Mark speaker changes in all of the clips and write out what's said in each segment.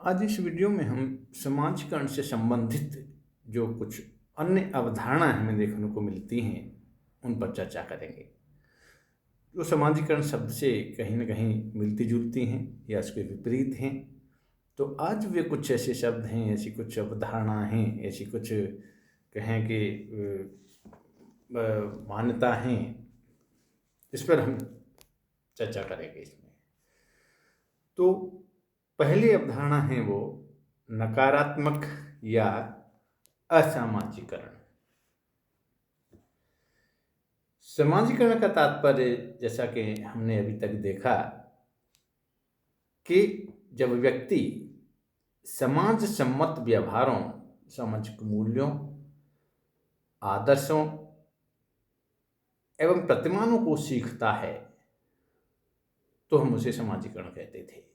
Speaker 1: आज इस वीडियो में हम समाजीकरण से संबंधित जो कुछ अन्य अवधारणा हमें देखने को मिलती हैं उन पर चर्चा करेंगे, जो समाजीकरण शब्द से कहीं न कहीं मिलती जुलती हैं या उसके विपरीत हैं। तो आज वे कुछ ऐसे शब्द हैं, ऐसी कुछ अवधारणा हैं, ऐसी कुछ कहें कि मान्यता हैं, इस पर हम चर्चा करेंगे इसमें। तो पहली अवधारणा है वो नकारात्मक या असामाजिकरण। समाजीकरण का तात्पर्य, जैसा कि हमने अभी तक देखा, कि जब व्यक्ति समाज सम्मत व्यवहारों, सामाजिक मूल्यों, आदर्शों एवं प्रतिमानों को सीखता है तो हम उसे समाजीकरण कहते थे।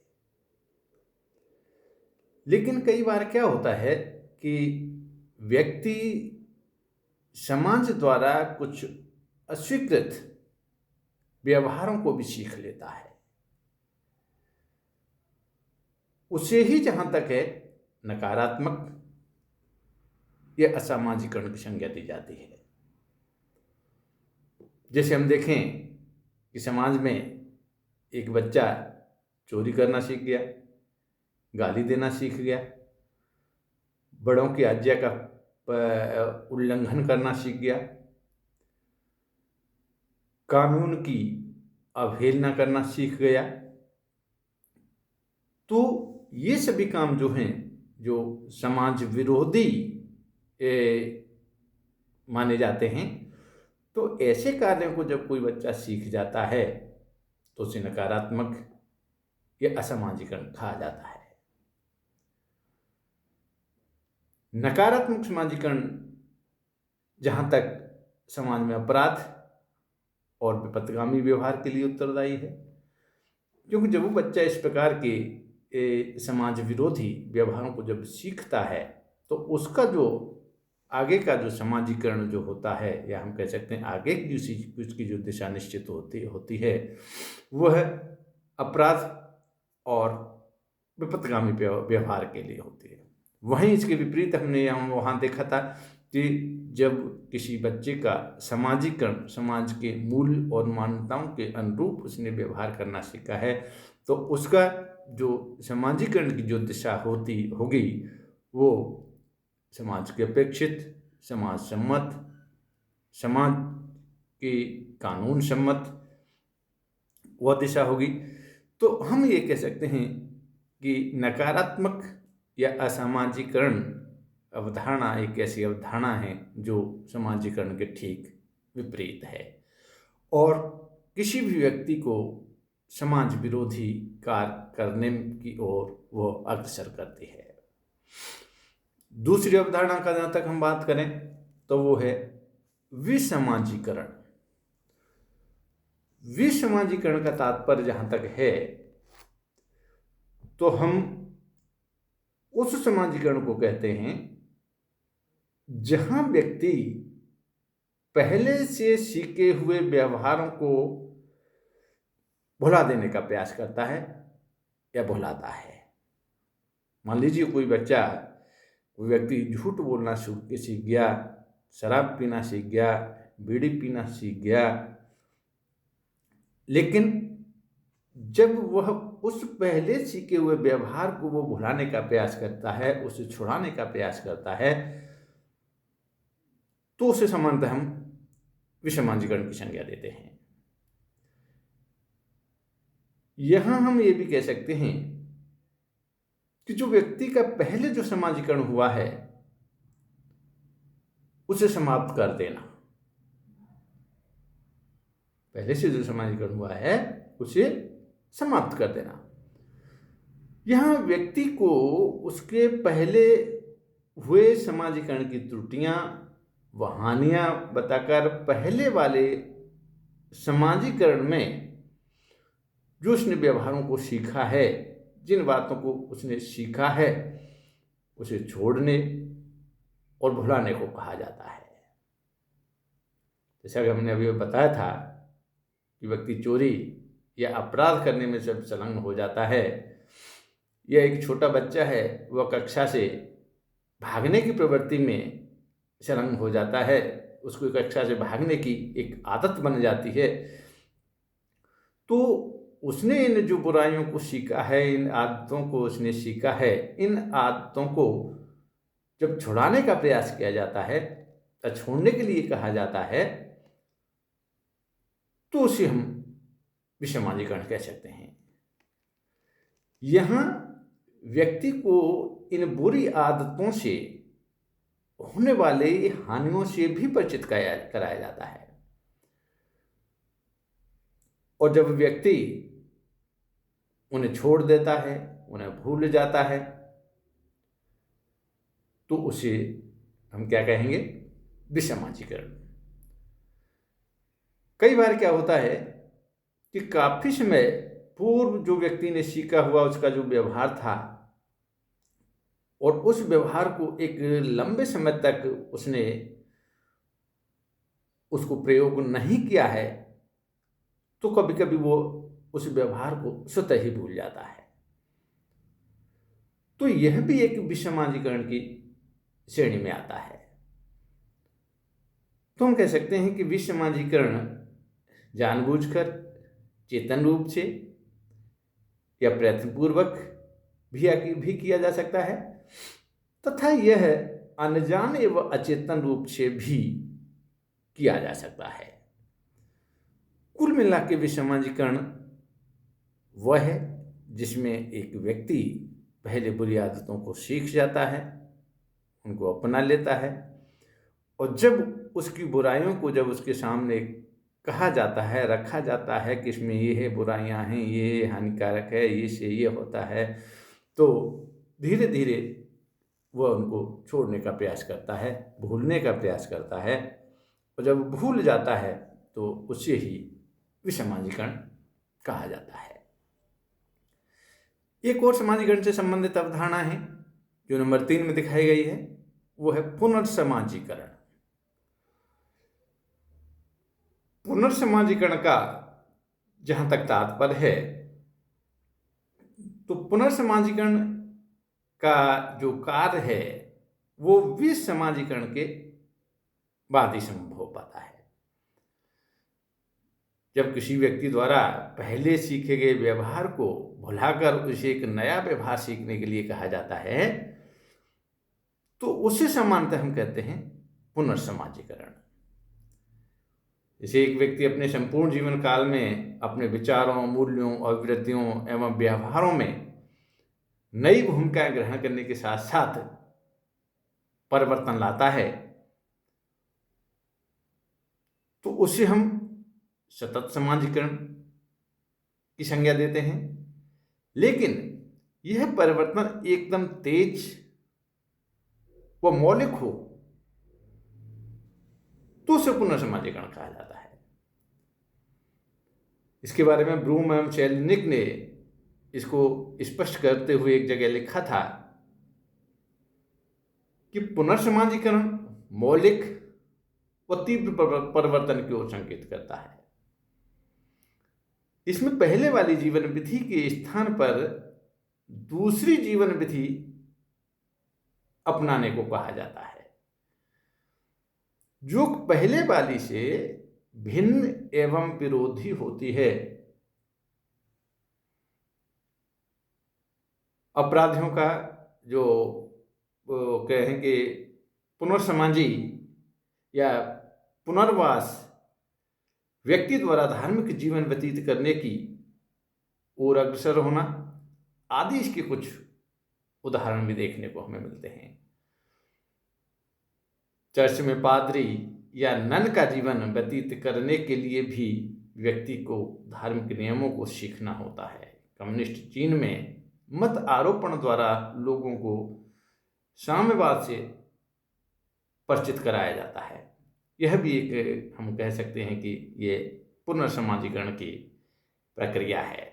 Speaker 1: लेकिन कई बार क्या होता है कि व्यक्ति समाज द्वारा कुछ अस्वीकृत व्यवहारों को भी सीख लेता है। उसे ही जहां तक है नकारात्मक या असामाजिकरण की संज्ञा दी जाती है। जैसे हम देखें कि समाज में एक बच्चा चोरी करना सीख गया, गाली देना सीख गया, बड़ों की आज्ञा का उल्लंघन करना सीख गया, कानून की अवहेलना करना सीख गया। तो ये सभी काम जो हैं, जो समाज विरोधी माने जाते हैं, तो ऐसे कार्यों को जब कोई बच्चा सीख जाता है तो उसे नकारात्मक या असामाजिकरण कहा जाता है। नकारात्मक समाजीकरण जहां तक समाज में अपराध और विपथगामी व्यवहार के लिए उत्तरदायी है, क्योंकि जब वो बच्चा इस प्रकार के समाज विरोधी व्यवहारों को जब सीखता है तो उसका जो आगे का जो समाजीकरण जो होता है, या हम कह सकते हैं आगे की उसकी जो दिशा निश्चित होती है, वह अपराध और विपथगामी व्यवहार के लिए होती है। वहीं इसके विपरीत हमने वहाँ देखा था कि जब किसी बच्चे का समाजीकरण, समाज के मूल और मान्यताओं के अनुरूप उसने व्यवहार करना सीखा है, तो उसका जो समाजीकरण की जो दिशा होगी वो समाज के अपेक्षित, समाज सम्मत, समाज के कानून सम्मत वह दिशा होगी। तो हम ये कह सकते हैं कि नकारात्मक या असामाजिकरण अवधारणा एक ऐसी अवधारणा है जो समाजीकरण के ठीक विपरीत है और किसी भी व्यक्ति को समाज विरोधी कार्य करने की ओर वह अग्रसर करती है। दूसरी अवधारणा का जहां तक हम बात करें तो वो है विसमाजीकरण। विसमाजीकरण का तात्पर्य जहां तक है तो हम उस समाजीकरण को कहते हैं जहां व्यक्ति पहले से सीखे हुए व्यवहारों को भुला देने का प्रयास करता है या भुलाता है। मान लीजिए कोई व्यक्ति झूठ बोलना सीख गया, शराब पीना सीख गया, बीड़ी पीना सीख गया, लेकिन जब वह उस पहले सीखे हुए व्यवहार को वो भुलाने का प्रयास करता है, उसे छुड़ाने का प्रयास करता है, तो उसे सामान्यतः हम विसमाजीकरण की संज्ञा देते हैं। यहां हम ये भी कह सकते हैं कि जो व्यक्ति का पहले जो समाजीकरण हुआ है उसे समाप्त कर देना। पहले से जो समाजीकरण हुआ है उसे समाप्त कर देना। यहां व्यक्ति को उसके पहले हुए समाजीकरण की त्रुटियां व हानियां बताकर पहले वाले समाजीकरण में जो उसने व्यवहारों को सीखा है, जिन बातों को उसने सीखा है, उसे छोड़ने और भुलाने को कहा जाता है। जैसा कि हमने अभी बताया था कि व्यक्ति चोरी या अपराध करने में जब संलग्न हो जाता है या एक छोटा बच्चा है वह कक्षा से भागने की प्रवृत्ति में संलग्न हो जाता है, उसको कक्षा से भागने की एक आदत बन जाती है, तो उसने इन जो बुराइयों को सीखा है, इन आदतों को उसने सीखा है, इन आदतों को जब छुड़ाने का प्रयास किया जाता है या छोड़ने के लिए कहा जाता है, तो उसे हम विसमाजीकरण कह सकते हैं। यहाँ व्यक्ति को इन बुरी आदतों से होने वाले हानियों से भी परिचित कराया जाता है, और जब व्यक्ति उन्हें छोड़ देता है, उन्हें भूल जाता है, तो उसे हम क्या कहेंगे? विसमाजीकरण। कई बार क्या होता है कि काफी समय पूर्व जो व्यक्ति ने सीखा हुआ उसका जो व्यवहार था, और उस व्यवहार को एक लंबे समय तक उसने उसको प्रयोग नहीं किया है, तो कभी कभी वो उस व्यवहार को स्वतः ही भूल जाता है। तो यह भी एक विसमाजीकरण की श्रेणी में आता है। तो हम कह सकते हैं कि विसमाजीकरण जानबूझकर, चेतन रूप से या प्रयत्नपूर्वक भी किया जा सकता है, तथा यह अनजान एवं अचेतन रूप से भी किया जा सकता है। कुल मिला के विसमाजीकरण वह है जिसमें एक व्यक्ति पहले बुरी आदतों को सीख जाता है, उनको अपना लेता है, और जब उसकी बुराइयों को जब उसके सामने कहा जाता है, रखा जाता है कि इसमें ये है बुराइयां हैं, ये हानिकारक है, ये से ये होता है, तो धीरे धीरे वह उनको छोड़ने का प्रयास करता है, भूलने का प्रयास करता है, और जब भूल जाता है तो उसे ही विसमाजीकरण कहा जाता है। एक और समाजीकरण से संबंधित अवधारणा है जो नंबर 3 में दिखाई गई है, वो है पुनर्समाजीकरण। पुनर्समाजीकरण का जहां तक तात्पर्य है, तो पुनर्समाजीकरण का जो कार्य है वो विसमाजीकरण के बाद ही संभव हो पाता है। जब किसी व्यक्ति द्वारा पहले सीखे गए व्यवहार को भुलाकर उसे एक नया व्यवहार सीखने के लिए कहा जाता है, तो उसे सामान्यतः हम कहते हैं पुनर्समाजीकरण। जैसे एक व्यक्ति अपने संपूर्ण जीवन काल में अपने विचारों, मूल्यों, अभिवृत्तियों एवं व्यवहारों में नई भूमिका ग्रहण करने के साथ साथ परिवर्तन लाता है, तो उसे हम सतत समाजीकरण की संज्ञा देते हैं। लेकिन यह परिवर्तन एकदम तेज व मौलिक हो तो उसे पुनर्समाजीकरण कहा जाता है। इसके बारे में ब्लूम एवं चेलनिक ने इसको स्पष्ट करते हुए एक जगह लिखा था कि पुनर्समाजीकरण मौलिक व तीव्र परिवर्तन की ओर संकेत करता है। इसमें पहले वाली जीवन विधि के स्थान पर दूसरी जीवन विधि अपनाने को कहा जाता है, जो पहले वाली से भिन्न एवं विरोधी होती है। अपराधियों का जो कहेंगे पुनर्समाजी या पुनर्वास व्यक्ति द्वारा धार्मिक जीवन व्यतीत करने की ओर अग्रसर होना आदि इसके कुछ उदाहरण भी देखने को हमें मिलते हैं। चर्च में पादरी या नन का जीवन व्यतीत करने के लिए भी व्यक्ति को धार्मिक नियमों को सीखना होता है। कम्युनिस्ट चीन में मत आरोपण द्वारा लोगों को साम्यवाद से परिचित कराया जाता है। यह भी एक हम कह सकते हैं कि ये पुनर्समाजीकरण की प्रक्रिया है,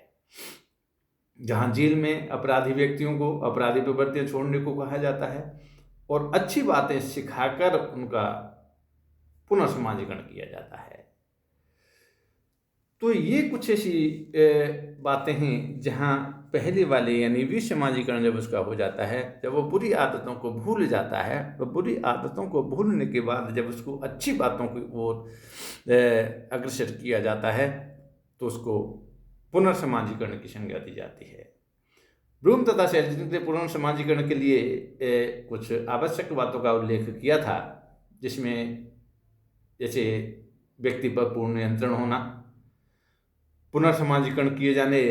Speaker 1: जहां जेल में अपराधी व्यक्तियों को अपराधी प्रवृत्तियां छोड़ने को कहा जाता है और अच्छी बातें सिखाकर उनका पुनर्समाजीकरण किया जाता है। तो ये कुछ ऐसी बातें हैं जहां पहले वाले यानी विसमाजीकरण जब उसका हो जाता है, जब वो बुरी आदतों को भूल जाता है, तो बुरी आदतों को भूलने के बाद जब उसको अच्छी बातों की ओर अग्रसर किया जाता है, तो उसको पुनर्समाजीकरण की संज्ञा दी जाती है। ब्लूम तथा सेल्ज़निक ने पुनर्समाजीकरण के लिए कुछ आवश्यक बातों का उल्लेख किया था, जिसमें जैसे व्यक्ति पर पूर्ण नियंत्रण होना, पुनर्समाजीकरण किए जाने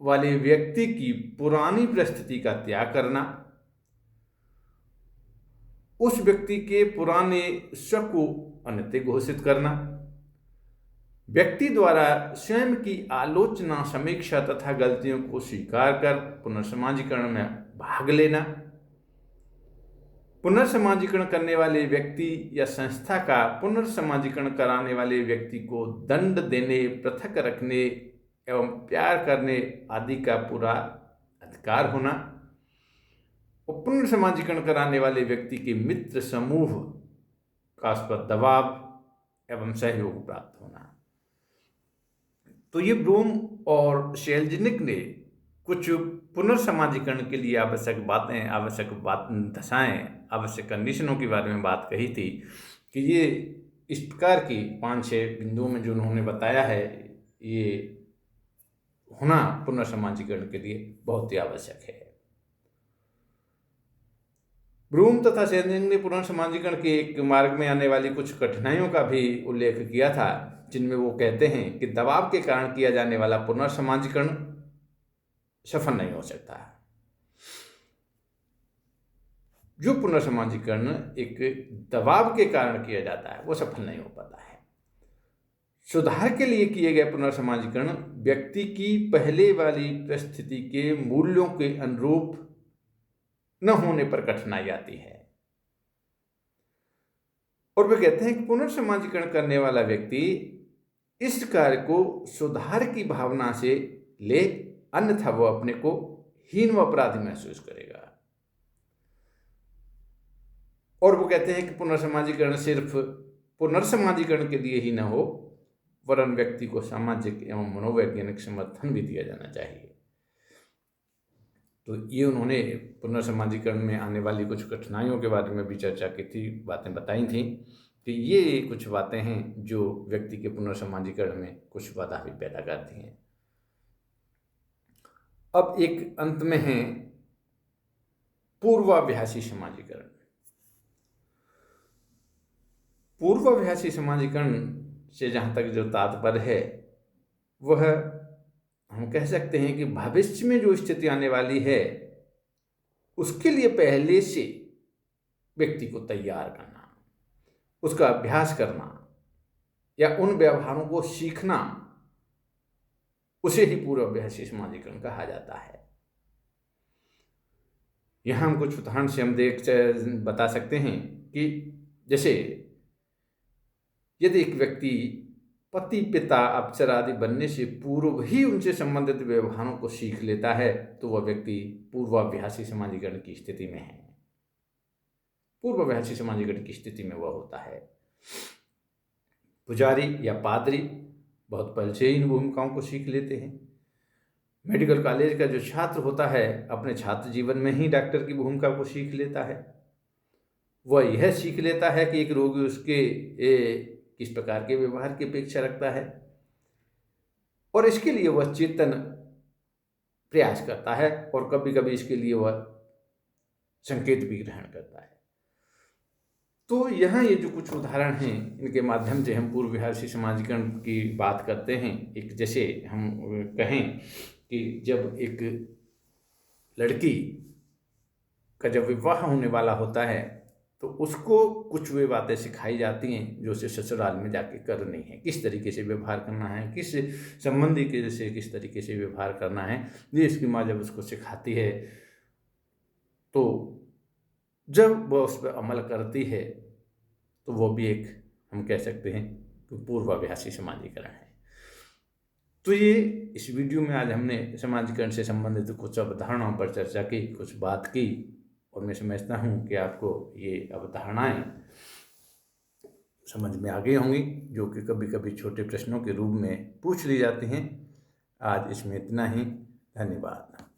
Speaker 1: वाले व्यक्ति की पुरानी परिस्थिति का त्याग करना, उस व्यक्ति के पुराने स्व को अनित्य घोषित करना, व्यक्ति द्वारा स्वयं की आलोचना, समीक्षा तथा गलतियों को स्वीकार कर पुनर्समाजीकरण में भाग लेना, पुनर्समाजीकरण करने वाले व्यक्ति या संस्था का पुनर्समाजीकरण कराने वाले व्यक्ति को दंड देने, पृथक रखने एवं प्यार करने आदि का पूरा अधिकार होना, और पुनर्समाजीकरण कराने वाले व्यक्ति के मित्र समूह का उस पर दबाव एवं सहयोग प्राप्त होना। तो ये ब्लूम और सेल्ज़निक ने कुछ पुनर्समाजीकरण के लिए आवश्यक बातें, दशाएं, आवश्यक कंडीशनों के बारे में बात कही थी कि ये इस प्रकार की 5-6 बिंदुओं में जो उन्होंने बताया है, ये होना पुनर्समाजीकरण के लिए बहुत ही आवश्यक है। ब्लूम तथा सेल्ज़निक ने पुनर्समाजीकरण के एक मार्ग में आने वाली कुछ कठिनाइयों का भी उल्लेख किया था, जिनमें वो कहते हैं कि दबाव के कारण किया जाने वाला पुनर्समाजीकरण सफल नहीं हो सकता। जो पुनर्समाजीकरण एक दबाव के कारण किया जाता है, वो सफल नहीं हो पाता है। सुधार के लिए किए गए पुनर्समाजीकरण व्यक्ति की पहले वाली परिस्थिति के मूल्यों के अनुरूप न होने पर कठिनाई आती है, और वे कहते हैं कि पुनर्समाजीकरण करने वाला व्यक्ति इस कार्य को सुधार की भावना से ले, अन्यथा वो अपने को हीन व अपराधी महसूस करेगा। और वो कहते हैं कि पुनर्समाजीकरण सिर्फ पुनर्समाजीकरण के लिए ही न हो, वरन व्यक्ति को सामाजिक एवं मनोवैज्ञानिक समर्थन भी दिया जाना चाहिए। तो ये उन्होंने पुनर्समाजीकरण में आने वाली कुछ कठिनाइयों के बारे में भी चर्चा की थी, बातें बताई थी कि ये कुछ बातें हैं जो व्यक्ति के पुनर्समाजीकरण में कुछ बाधा भी पैदा करती हैं। अब एक अंत में है पूर्वाभ्यासी समाजीकरण। पूर्वाभ्यासी समाजीकरण से जहाँ तक जो तात्पर्य है, वह हम कह सकते हैं कि भविष्य में जो स्थिति आने वाली है, उसके लिए पहले से व्यक्ति को तैयार करना, उसका अभ्यास करना या उन व्यवहारों को सीखना, उसे ही पूर्वाभ्यासी समाजीकरण कहा जाता है। यहाँ हम कुछ उदाहरण से हम बता सकते हैं कि जैसे यदि एक व्यक्ति पति, पिता, अफसर आदि बनने से पूर्व ही उनसे संबंधित व्यवहारों को सीख लेता है, तो वह व्यक्ति पूर्वाभ्यासी समाजीकरण की स्थिति में है। पूर्वाभ्यासी समाजीकरण की स्थिति में वह होता है। पुजारी या पादरी बहुत पहले से इन भूमिकाओं को सीख लेते हैं। मेडिकल कॉलेज का जो छात्र होता है, अपने छात्र जीवन में ही डॉक्टर की भूमिका को सीख लेता है। वह यह सीख लेता है कि एक रोगी उसके किस प्रकार के व्यवहार की अपेक्षा रखता है, और इसके लिए वह चेतन प्रयास करता है, और कभी कभी इसके लिए वह संकेत भी ग्रहण करता है। तो यहाँ ये जो कुछ उदाहरण हैं, इनके माध्यम से हम पूर्वाभ्यासी समाजीकरण की बात करते हैं। एक जैसे हम कहें कि जब एक लड़की का जब विवाह होने वाला होता है, तो उसको कुछ वे बातें सिखाई जाती हैं जो उसे ससुराल में जाके करनी है। किस तरीके से व्यवहार करना है, किस संबंधी के से किस तरीके से व्यवहार करना है, ये इसकी माँ जब उसको सिखाती है, तो जब वह उस पर अमल करती है, तो वो भी एक हम कह सकते हैं कि पूर्वाभ्यासी समाजीकरण है। तो ये इस वीडियो में आज हमने समाजीकरण से संबंधित कुछ अवधारणाओं पर चर्चा की, कुछ बात की, और मैं समझता हूँ कि आपको ये अवधारणाएं समझ में आ गई होंगी, जो कि कभी कभी छोटे प्रश्नों के रूप में पूछ ली जाती हैं। आज इसमें इतना ही। धन्यवाद।